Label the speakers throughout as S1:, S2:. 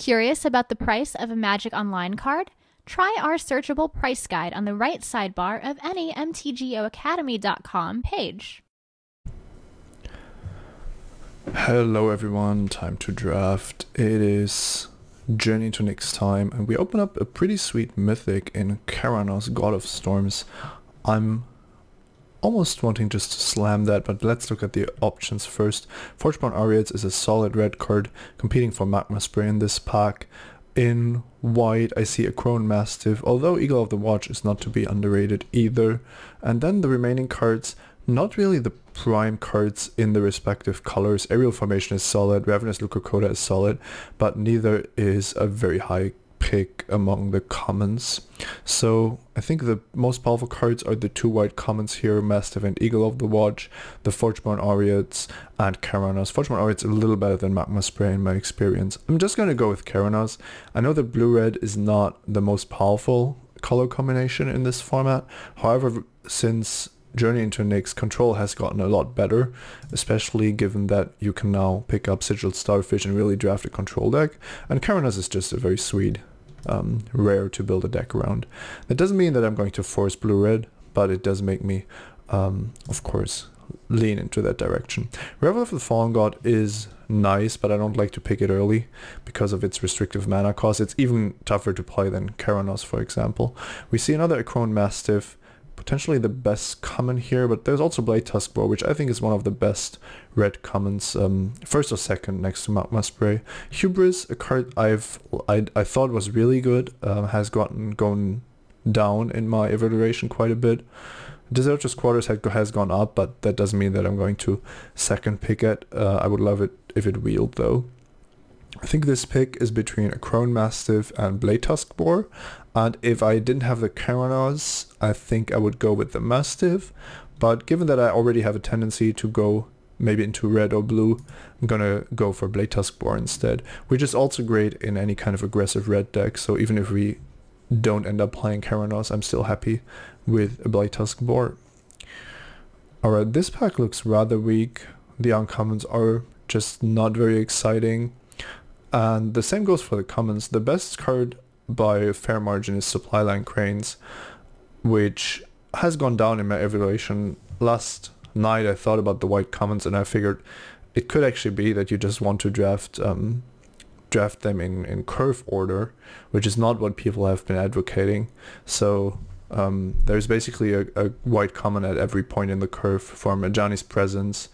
S1: Curious about the price of a Magic Online card? Try our searchable price guide on the right sidebar of any mtgoacademy.com page.
S2: Hello everyone, time to draft. It is Journey into Nyx time, and we open up a pretty sweet mythic in Karanos, God of Storms. I'm almost wanting just to slam that, but let's look at the options first. Forgeborn Ariads is a solid red card, competing for Magma Spray in this pack. In white, I see a Crone Mastiff, although Eagle of the Watch is not to be underrated either. And then the remaining cards, not really the prime cards in the respective colors. Aerial Formation is solid, Ravenous Lucrocoda is solid, but neither is a very high pick among the commons. So I think the most powerful cards are the two white commons here, Mastiff and Eagle of the Watch, the Forgeborn Ariads and Karanos. Forgeborn Ariads a little better than Magma Spray in my experience. I'm just going to go with Karanos. I know that blue-red is not the most powerful color combination in this format. However, since Journey into Nyx, control has gotten a lot better, especially given that you can now pick up Sigil Starfish and really draft a control deck, and Karanos is just a very sweet rare to build a deck around. That doesn't mean that I'm going to force blue-red, but it does make me, of course, lean into that direction. Revel of the Fallen God is nice, but I don't like to pick it early because of its restrictive mana cost. It's even tougher to play than Karanos, for example. We see another Crone Mastiff, potentially the best common here, but there's also Blade Tuskboar, which I think is one of the best red commons, first or second next to Magma Spray. Hubris, a card I thought was really good, has gone down in my evaluation quite a bit. Deserter's Quarters has gone up, but that doesn't mean that I'm going to second pick it. I would love it if it wheeled though. I think this pick is between a Crone Mastiff and Blade Tuskboar, and if I didn't have the Karanos, I think I would go with the Mastiff, but given that I already have a tendency to go maybe into red or blue, I'm gonna go for Blade Tuskboar instead, which is also great in any kind of aggressive red deck, so even if we don't end up playing Karanos, I'm still happy with a Blade Tuskboar. Alright, this pack looks rather weak. The uncommons are just not very exciting. And the same goes for the commons. The best card by a fair margin is Supply Line Cranes, which has gone down in my evaluation. Last night I thought about the white commons and I figured it could actually be that you just want to draft them in curve order, which is not what people have been advocating. So there's basically a white common at every point in the curve, from Ajani's Presence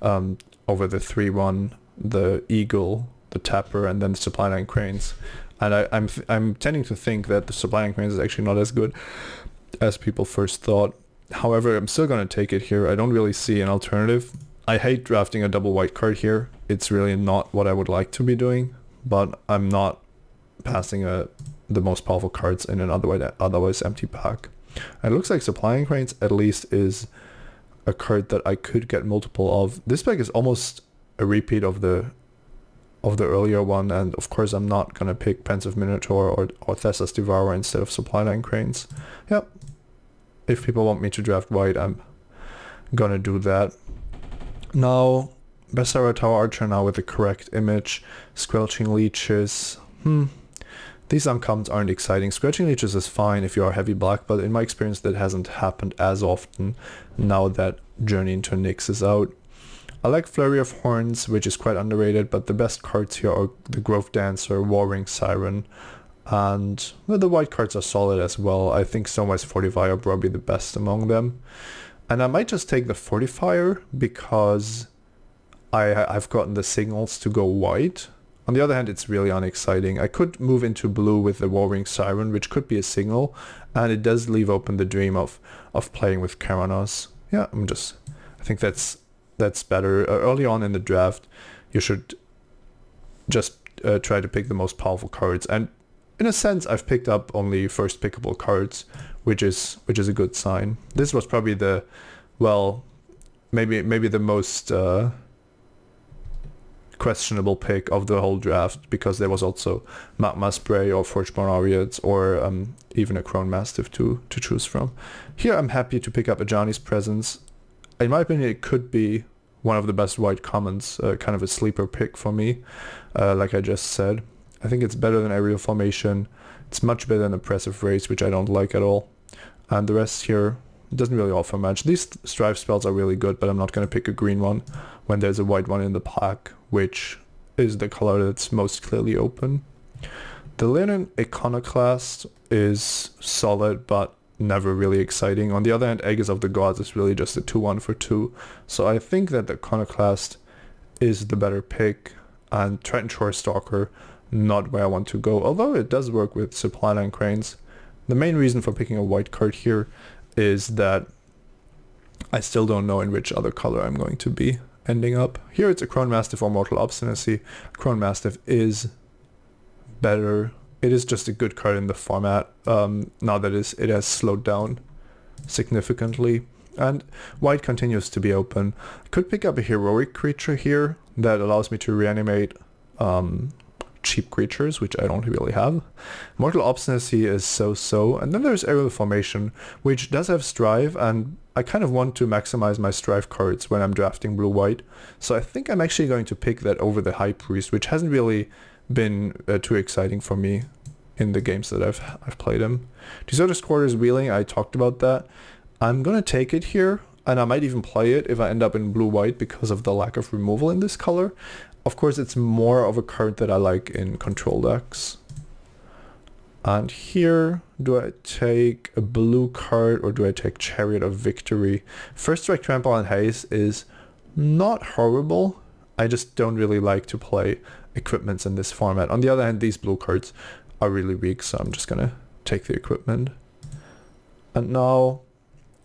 S2: over the 3/1, the Eagle, the Tapper, and then the Supply Line Cranes. And I'm tending to think that the Supply Line Cranes is actually not as good as people first thought. However, I'm still going to take it here. I don't really see an alternative. I hate drafting a double white card here. It's really not what I would like to be doing, but I'm not passing the most powerful cards in an otherwise empty pack. And it looks like Supply Line Cranes at least is a card that I could get multiple of. This pack is almost a repeat of the earlier one, and of course I'm not gonna pick Pensive Minotaur or Thessa's Devourer instead of Supply Line Cranes. Yep, if people want me to draft white, I'm gonna do that. Now, Bessara Tower Archer now with the correct image. Squelching Leeches, these uncommons aren't exciting. Squelching Leeches is fine if you are heavy black, but in my experience that hasn't happened as often now that Journey into Nyx is out. I like Flurry of Horns, which is quite underrated, but the best cards here are the Grove Dancer, Warring Siren, and well, the white cards are solid as well. I think Stonewise Fortifier are probably the best among them. And I might just take the Fortifier because I've gotten the signals to go white. On the other hand, it's really unexciting. I could move into blue with the Warring Siren, which could be a signal, and it does leave open the dream of playing with Karanos. Yeah, I think that's better. Early on in the draft, you should just try to pick the most powerful cards, and in a sense I've picked up only first pickable cards, which is a good sign. This was probably the, well, maybe the most questionable pick of the whole draft, because there was also Magma Spray or Forgeborn Ariads or even a Crone Mastiff to choose from. Here I'm happy to pick up Ajani's Presence. In my opinion, it could be one of the best white commons, kind of a sleeper pick for me, like I just said. I think it's better than Aerial Formation. It's much better than Oppressive Race, which I don't like at all. And the rest here doesn't really offer much. These Strive spells are really good, but I'm not going to pick a green one when there's a white one in the pack, which is the color that's most clearly open. The Linen Iconoclast is solid, but never really exciting. On the other hand, Aegis of the Gods is really just a 2-1 for 2. So I think that the Iconoclast is the better pick, and Triton Shore Stalker, not where I want to go, although it does work with Supply Line Cranes. The main reason for picking a white card here is that I still don't know in which other color I'm going to be ending up. Here it's a Crown Mastiff or Mortal Obstinacy. Crown Mastiff is better. It is just a good card in the format, now that it has slowed down significantly. And white continues to be open. I could pick up a heroic creature here that allows me to reanimate cheap creatures, which I don't really have. Mortal Obstinacy is so-so. And then there's Aerial Formation, which does have Strive, and I kind of want to maximize my Strive cards when I'm drafting blue-white. So I think I'm actually going to pick that over the High Priest, which hasn't really been too exciting for me in the games that I've played him. Deserter's Quarters Wheeling, I talked about that. I'm gonna take it here, and I might even play it if I end up in blue-white because of the lack of removal in this color. Of course, it's more of a card that I like in control decks. And here, do I take a blue card or do I take Chariot of Victory? First Strike, Trample, and Haste is not horrible. I just don't really like to play equipments in this format. On the other hand, these blue cards are really weak, so I'm just gonna take the equipment. And now,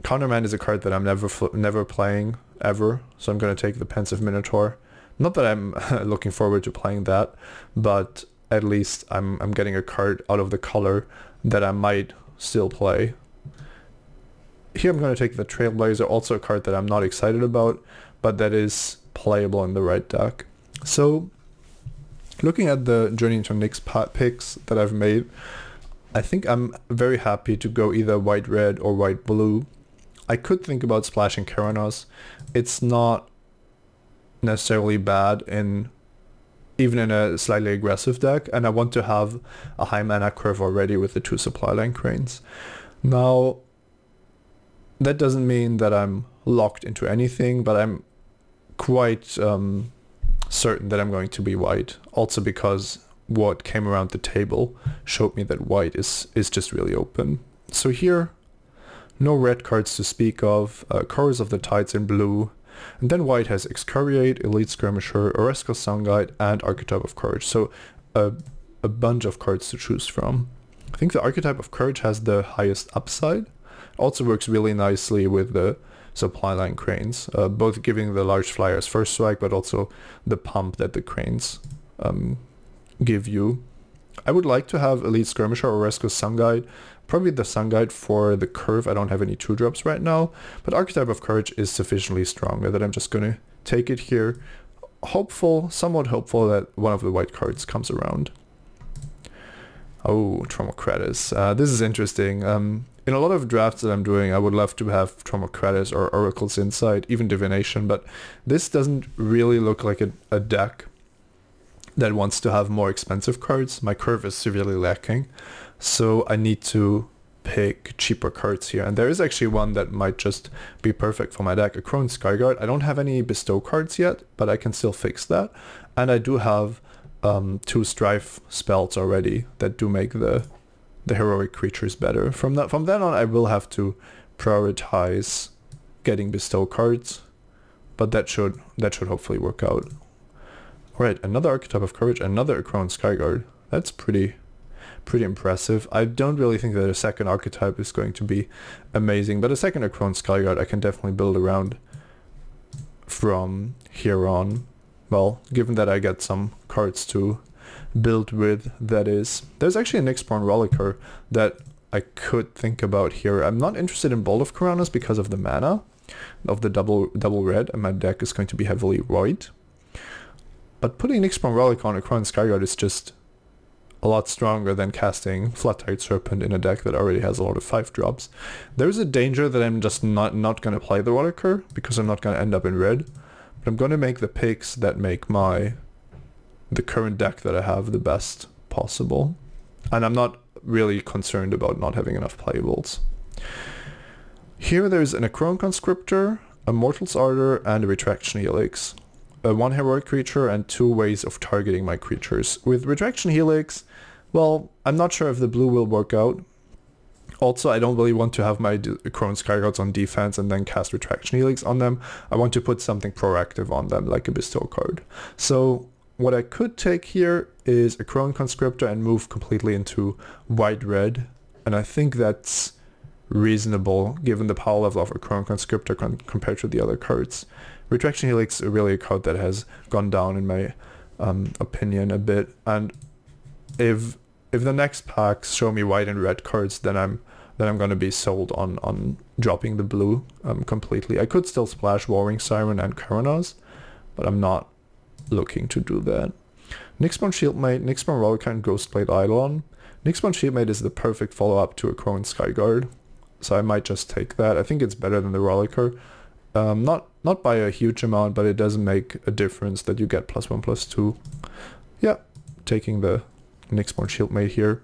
S2: Countermand is a card that I'm never playing ever, so I'm gonna take the Pensive Minotaur. Not that I'm looking forward to playing that, but at least I'm getting a card out of the color that I might still play. Here I'm going to take the Trailblazer, also a card that I'm not excited about, but that is playable in the right deck. So, looking at the Journey into Nyx picks that I've made, I think I'm very happy to go either white-red or white-blue. I could think about splashing Keranos. It's not necessarily bad even in a slightly aggressive deck, and I want to have a high mana curve already with the 2 Supply Line Cranes. Now, that doesn't mean that I'm locked into anything, but I'm quite certain that I'm going to be white, also because what came around the table showed me that white is just really open. So here, no red cards to speak of, Chorus of the Tides in blue, and then white has Excoriate, Elite Skirmisher, Oresco Sunguide, and Archetype of Courage. So a bunch of cards to choose from. I think the Archetype of Courage has the highest upside. Also works really nicely with the Supply Line Cranes, both giving the large flyers first strike, but also the pump that the cranes give you. I would like to have Elite Skirmisher or Oresco Sunguide. Probably the Sunguide for the curve. I don't have any 2-drops right now, but Archetype of Courage is sufficiently stronger that I'm just going to take it here. Somewhat hopeful that one of the white cards comes around. Oh, Tromocrates. This is interesting. In a lot of drafts that I'm doing, I would love to have Tromocrates or Oracle's Insight, even Divination, but this doesn't really look like a deck that wants to have more expensive cards. My curve is severely lacking, so I need to pick cheaper cards here. And there is actually one that might just be perfect for my deck, a Crone Skyguard. I don't have any Bestow cards yet, but I can still fix that. And I do have 2 Strife spells already that do make the heroic creatures better. From then on, I will have to prioritize getting Bestow cards, but that should hopefully work out. Alright, another Archetype of Courage, another Crone Skyguard. That's pretty impressive. I don't really think that a second archetype is going to be amazing, but a second Crone Skyguard I can definitely build around from here on. Well, given that I get some cards to build with, that is. There's actually a Nyxborn Rollicker that I could think about here. I'm not interested in Bolt of Keranos because of the mana of the double red, and my deck is going to be heavily white. But putting Nyxborn Rollicker on a Crone Skyguard is just a lot stronger than casting Flat-Tide Serpent in a deck that already has a lot of 5-drops. There's a danger that I'm just not going to play the Rollicker because I'm not going to end up in red. But I'm going to make the picks that make the current deck that I have the best possible. And I'm not really concerned about not having enough playables. Here there's an Acron Conscriptor, a Mortal's Ardor, and a Retraction Helix. One heroic creature and 2 ways of targeting my creatures. With Retraction Helix, well, I'm not sure if the blue will work out. Also, I don't really want to have my Crone Skyguards on defense and then cast Retraction Helix on them. I want to put something proactive on them, like a Bestow card. So what I could take here is a Crone Conscriptor and move completely into white-red. And I think that's reasonable, given the power level of a Crone Conscriptor compared to the other cards. Retraction Helix is really a card that has gone down in my opinion a bit. And if the next packs show me white and red cards, then I'm gonna be sold on dropping the blue completely. I could still splash Warring Siren and Karanos, but I'm not looking to do that. Nyxborn Shieldmate, Nyxborn Rolliker, and Ghostblade Eidolon. Nyxborn Shieldmate is the perfect follow-up to a Crone Skyguard, so I might just take that. I think it's better than the Rolliker. Not by a huge amount, but it doesn't make a difference that you get +1/+2. Yeah, taking the Nyxborn Shieldmate here.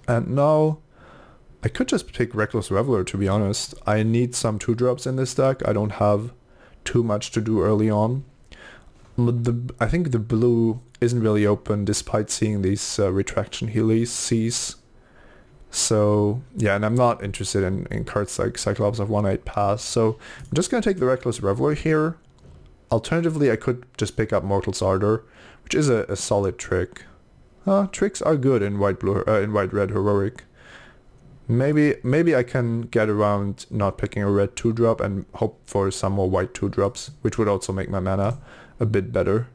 S2: And now I could just pick Reckless Reveler, to be honest. I need some 2-drops in this deck. I don't have too much to do early on. I think the blue isn't really open despite seeing these Retraction Helices. So yeah, and I'm not interested in cards like Cyclops of 1/8 Pass. So I'm just going to take the Reckless Reveler here. Alternatively, I could just pick up Mortal's Ardor, which is a solid trick. Tricks are good in white-red heroic. Maybe I can get around not picking a red 2-drop and hope for some more white 2-drops, which would also make my mana a bit better.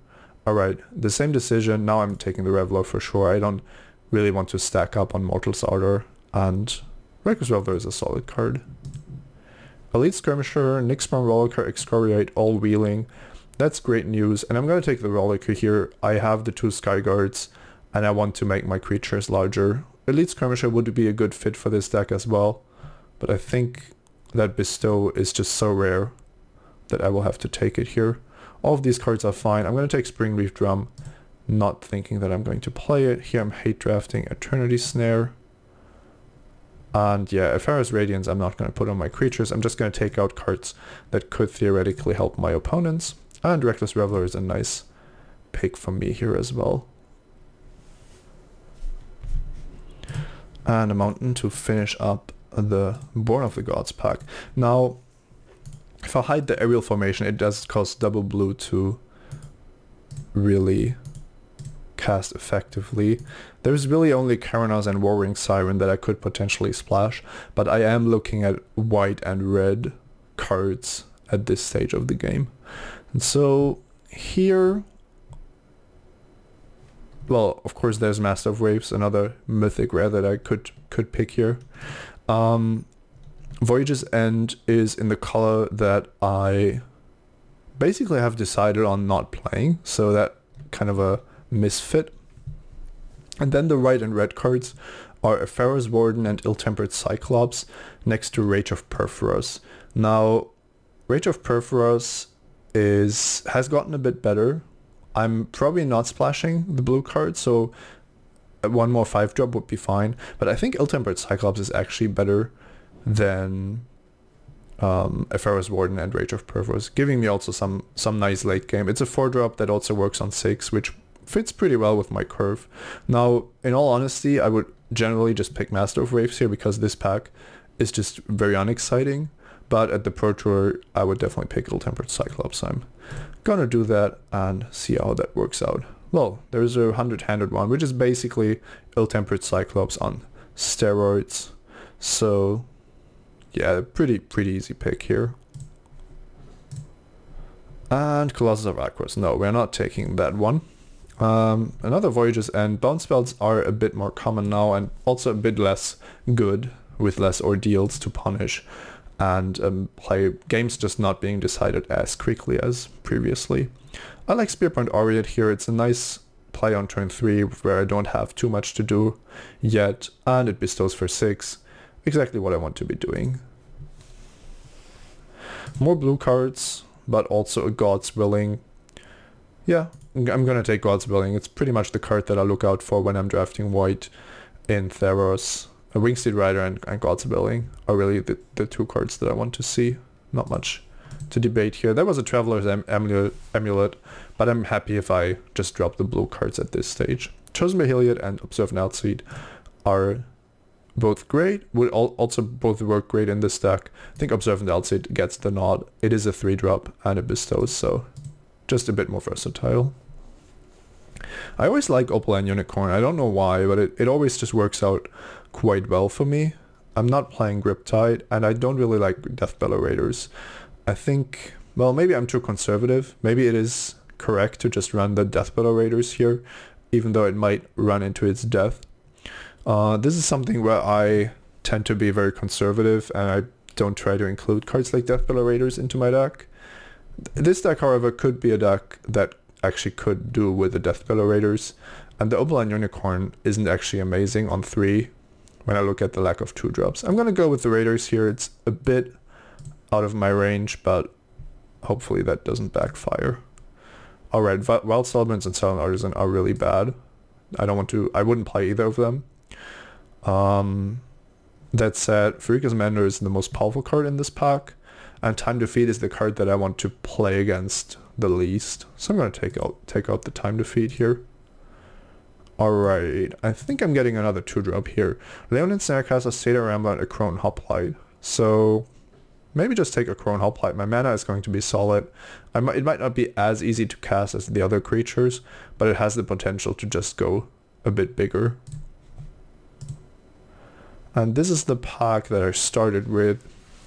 S2: Alright, the same decision. Now I'm taking the Reveler for sure. I don't really want to stack up on Mortal's Ardor, and Reckless Reveler is a solid card. Elite Skirmisher, Nyxborn Rolliker, Excoriate, all wheeling. That's great news, and I'm going to take the Rolliker here. I have the 2 Skyguards, and I want to make my creatures larger. Elite Skirmisher would be a good fit for this deck as well, but I think that Bestow is just so rare that I will have to take it here. All of these cards are fine. I'm going to take Springleaf Drum, not thinking that I'm going to play it. Here I'm hate drafting Eternity Snare. And yeah, Ephara's Radiance I'm not going to put on my creatures. I'm just going to take out cards that could theoretically help my opponents. And Reckless Reveler is a nice pick for me here as well. And a Mountain to finish up the Born of the Gods pack. Now, if I hide the aerial formation, it does cost double blue to really cast effectively. There's really only Karanos and Warring Siren that I could potentially splash, but I am looking at white and red cards at this stage of the game. And so here, well, of course there's Master of Waves, another mythic rare that I could pick here. Voyage's End is in the color that I basically have decided on not playing, so that kind of a misfit. And then the white and red cards are Ephara's Warden and Ill-Tempered Cyclops next to Rage of Perforos. Now, Rage of Perforos has gotten a bit better. I'm probably not splashing the blue card, so one more 5-drop would be fine. But I think Ill-Tempered Cyclops is actually better than Ephara's Warden and Rage of Perforos, giving me also some nice late game. It's a 4-drop that also works on 6, which fits pretty well with my curve. Now, in all honesty, I would generally just pick Master of Waves here because this pack is just very unexciting. But at the Pro Tour, I would definitely pick Ill-Tempered Cyclops. I'm gonna do that and see how that works out. Well, there's a 100-handed one, which is basically Ill-Tempered Cyclops on steroids. So, yeah, pretty easy pick here. And Colossus of Akros. No, we're not taking that one. Another Voyage's End. Bounce spells are a bit more common now and also a bit less good, with less ordeals to punish and play games just not being decided as quickly as previously. I like Spearpoint Aureate here. It's a nice play on turn 3 where I don't have too much to do yet, and it bestows for 6. Exactly what I want to be doing. More blue cards, but also a God's Willing. Yeah, I'm gonna take God's Building. It's pretty much the card that I look out for when I'm drafting white in Theros. A Wingsteed Rider and God's Building are really the two cards that I want to see. Not much to debate here. There was a Traveler's Amulet, but I'm happy if I just drop the blue cards at this stage. Chosen Behelit and Observant Outseed are both great, would also both work great in this deck. I think Observant Outseed gets the nod. It is a 3-drop and it bestows, so just a bit more versatile. I always like Opaline Unicorn. I don't know why, but it always just works out quite well for me. I'm not playing Griptide, and I don't really like Deathbellow Raiders. I think, well, maybe I'm too conservative. Maybe it is correct to just run the Deathbellow Raiders here, even though it might run into its death. This is something where I tend to be very conservative, and I don't try to include cards like Deathbellow Raiders into my deck. This deck, however, could be a deck that actually could do with the Deathbellow Raiders, and the Opaline Unicorn isn't actually amazing on 3 when I look at the lack of 2-drops. I'm gonna go with the Raiders here. It's a bit out of my range, but hopefully that doesn't backfire. Alright, Wild Settlements and Silent Artisan are really bad. I wouldn't play either of them. That said, Furika's Mender is the most powerful card in this pack, and Time Defeat is the card that I want to play against the least. So I'm going to take out the Time Defeat here. Alright, I think I'm getting another 2-drop here. Leonin Snarecaster, Satyr Rambler, and a Crone Hoplite. So maybe just take a Crone Hoplite. My mana is going to be solid. It might not be as easy to cast as the other creatures, but it has the potential to just go a bit bigger. And this is the pack that I started with.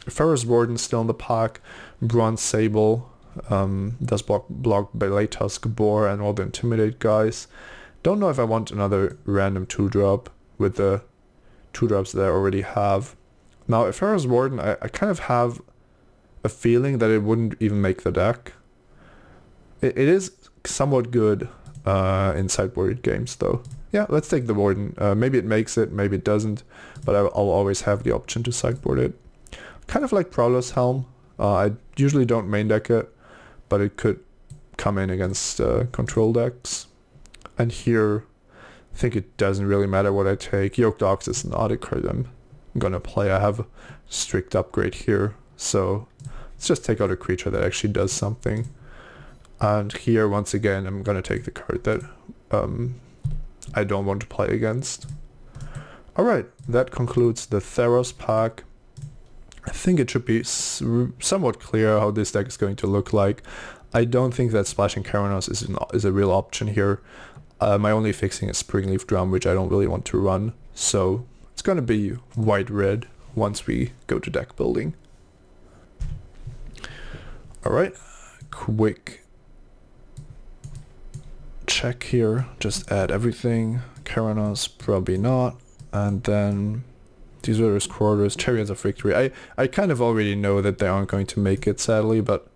S2: Ferrous Warden still in the pack. Bronze Sable does block Belatusk Boar and all the Intimidate guys. Don't know if I want another random 2-drop with the 2-drops that I already have. Now, if Ferrous Warden, I kind of have a feeling that it wouldn't even make the deck. It is somewhat good in sideboarded games, though. Yeah, let's take the Warden. Maybe it makes it, maybe it doesn't, but I'll always have the option to sideboard it. Kind of like Prowler's Helm. I usually don't main deck it, but it could come in against control decks. And here, I think it doesn't really matter what I take. Yoked Ox is not a card I'm gonna play. I have a strict upgrade here, so let's just take out a creature that actually does something. And here, once again, I'm gonna take the card that I don't want to play against. Alright, that concludes the Theros pack. I think it should be somewhat clear how this deck is going to look like. I don't think that Splashing Keranos is a real option here. My only fixing is Springleaf Drum, which I don't really want to run. So it's going to be white-red once we go to deck building. Alright, quick check here. Just add everything. Keranos, probably not. And then Deserter's Quarters, Chariots of Victory. I kind of already know that they aren't going to make it, sadly, but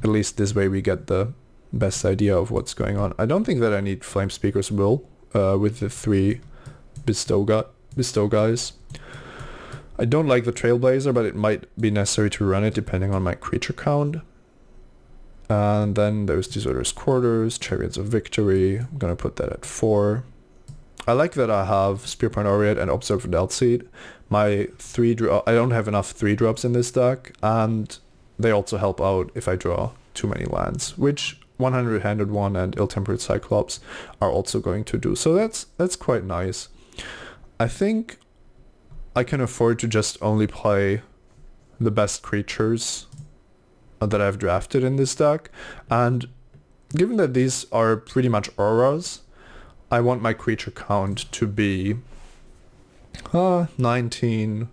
S2: at least this way we get the best idea of what's going on. I don't think that I need Flame Speaker's Will with the 3 bestow guys. I don't like the Trailblazer, but it might be necessary to run it depending on my creature count. And then there's Deserter's Quarters, Chariots of Victory. I'm gonna put that at 4. I like that I have Spearpoint Aureate and Observant Outseed. My 3-drop, I don't have enough 3-drops in this deck, and they also help out if I draw too many lands, which 100-Handed One and Ill-Tempered Cyclops are also going to do. So that's quite nice. I think I can afford to just only play the best creatures that I've drafted in this deck, and given that these are pretty much auras, I want my creature count to be 19,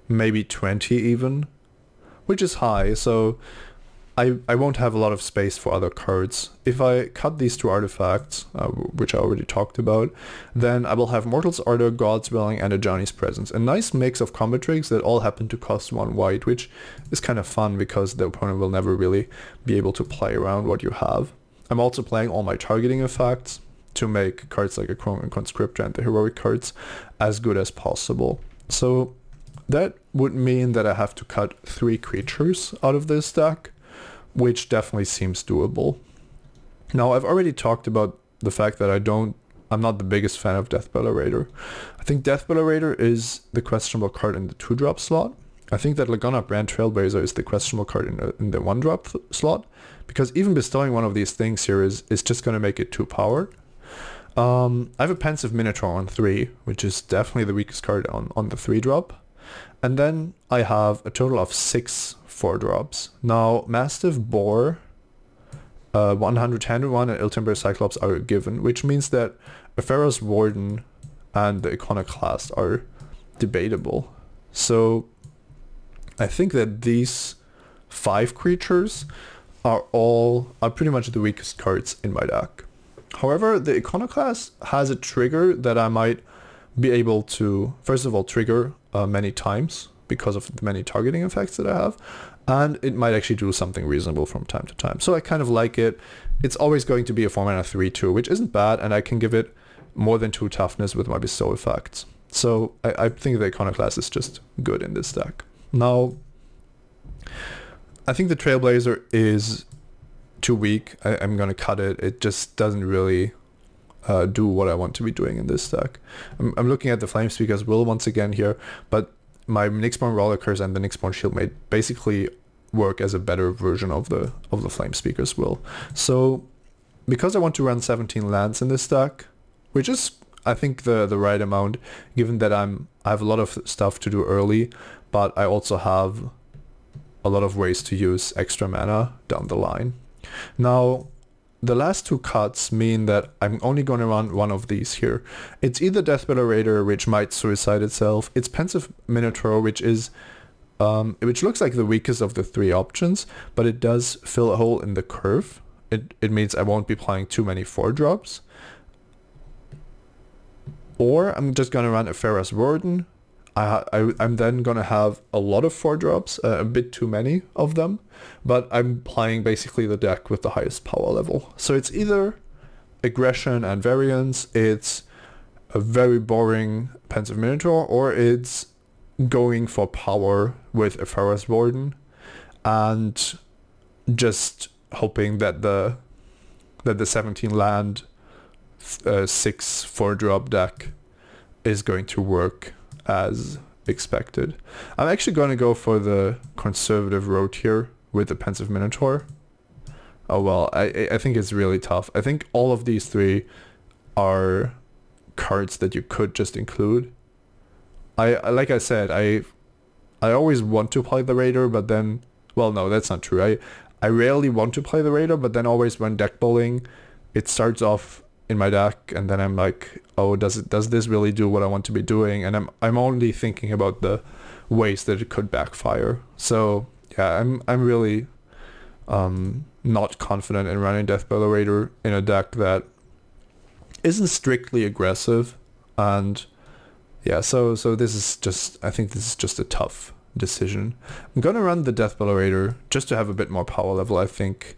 S2: maybe 20 even, which is high, so I won't have a lot of space for other cards. If I cut these 2 artifacts, which I already talked about, then I will have Mortal's Ardor, God's Dwelling, and a Johnny's Presence. A nice mix of combo tricks that all happen to cost 1 white, which is kind of fun because the opponent will never really be able to play around what you have. I'm also playing all my targeting effects to make cards like a Chrome Conscriptor and the heroic cards as good as possible. So that would mean that I have to cut 3 creatures out of this deck, which definitely seems doable. Now, I've already talked about the fact that I'm not the biggest fan of Death Bellow Raider. I think Death Bellow Raider is the questionable card in the 2-drop slot. I think that Laguna Brand Trailblazer is the questionable card in the 1-drop slot, because even bestowing one of these things here is just going to make it too powered. I have a Pensive Minotaur on 3, which is definitely the weakest card on the 3-drop. And then I have a total of 6 4-drops. Now, Mastiff Boar, 100-handed one, and Iltimber Cyclops are a given, which means that a Pharaoh's Warden and the Iconoclast are debatable. So I think that these 5 creatures are pretty much the weakest cards in my deck. However, the Iconoclast has a trigger that I might be able to, first of all, trigger many times because of the many targeting effects that I have, and it might actually do something reasonable from time to time. So I kind of like it. It's always going to be a 4-mana 3/2, which isn't bad, and I can give it more than 2 toughness with my bestow effects. So I think the Iconoclast is just good in this deck. Now, I think the Trailblazer is too weak. I'm going to cut it. It just doesn't really do what I want to be doing in this deck. I'm looking at the Flamespeaker's Will once again here, but my Nyxborn Rollicers and the Nyxborn Shieldmate basically work as a better version of the Flamespeaker's Will. So because I want to run 17 lands in this deck, which is I think the right amount, given that I have a lot of stuff to do early, but I also have a lot of ways to use extra mana down the line. Now, the last 2 cuts mean that I'm only going to run one of these here. It's either Death Bellow Raider, which might suicide itself. It's Pensive Minotaur, which is which looks like the weakest of the 3 options, but it does fill a hole in the curve. It means I won't be playing too many 4-drops. Or I'm just going to run a Pharaoh's Warden. I'm then going to have a lot of 4-drops, a bit too many of them, but I'm playing basically the deck with the highest power level. So it's either aggression and variance, it's a very boring Pensive Minotaur, or it's going for power with a Pharaoh's Warden and just hoping that the 17 land 6 4-drop deck is going to work as expected. I'm actually going to go for the conservative road here with the Pensive Minotaur. Oh well, I think it's really tough. I think all of these 3 are cards that you could just include. Like I said, I always want to play the Raider, but then, well, no, that's not true. I rarely want to play the Raider, but then always when deck building, it starts off in my deck, and then I'm like, oh, does this really do what I want to be doing? And I'm only thinking about the ways that it could backfire. So yeah, I'm really not confident in running Death Bellow Raider in a deck that isn't strictly aggressive. And yeah, so this is just, I think this is just a tough decision. I'm gonna run the Death Bellow Raider just to have a bit more power level. I think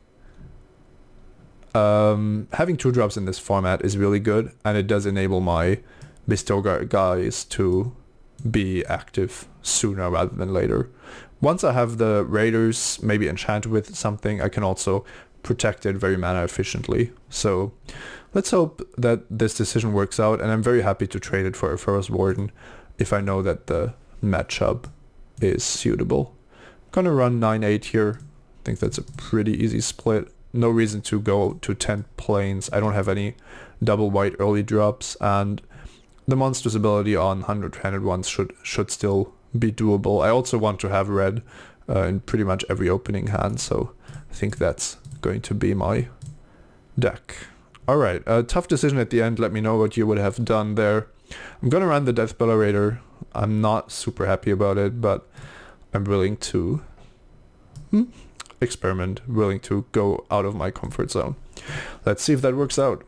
S2: having 2-drops in this format is really good, and it does enable my bestow guys to be active sooner rather than later. Once I have the Raiders maybe enchanted with something, I can also protect it very mana efficiently. So let's hope that this decision works out, and I'm very happy to trade it for a Pharaoh's Warden if I know that the matchup is suitable. I'm gonna run 9-8 here. I think that's a pretty easy split. No reason to go to 10 planes. I don't have any double white early drops, and the monstrous ability on 100-handed ones should still be doable. I also want to have red in pretty much every opening hand, so I think that's going to be my deck. Alright, tough decision at the end. Let me know what you would have done there. I'm gonna run the Death Bellow Raider. I'm not super happy about it, but I'm willing to experiment, willing to go out of my comfort zone. Let's see if that works out.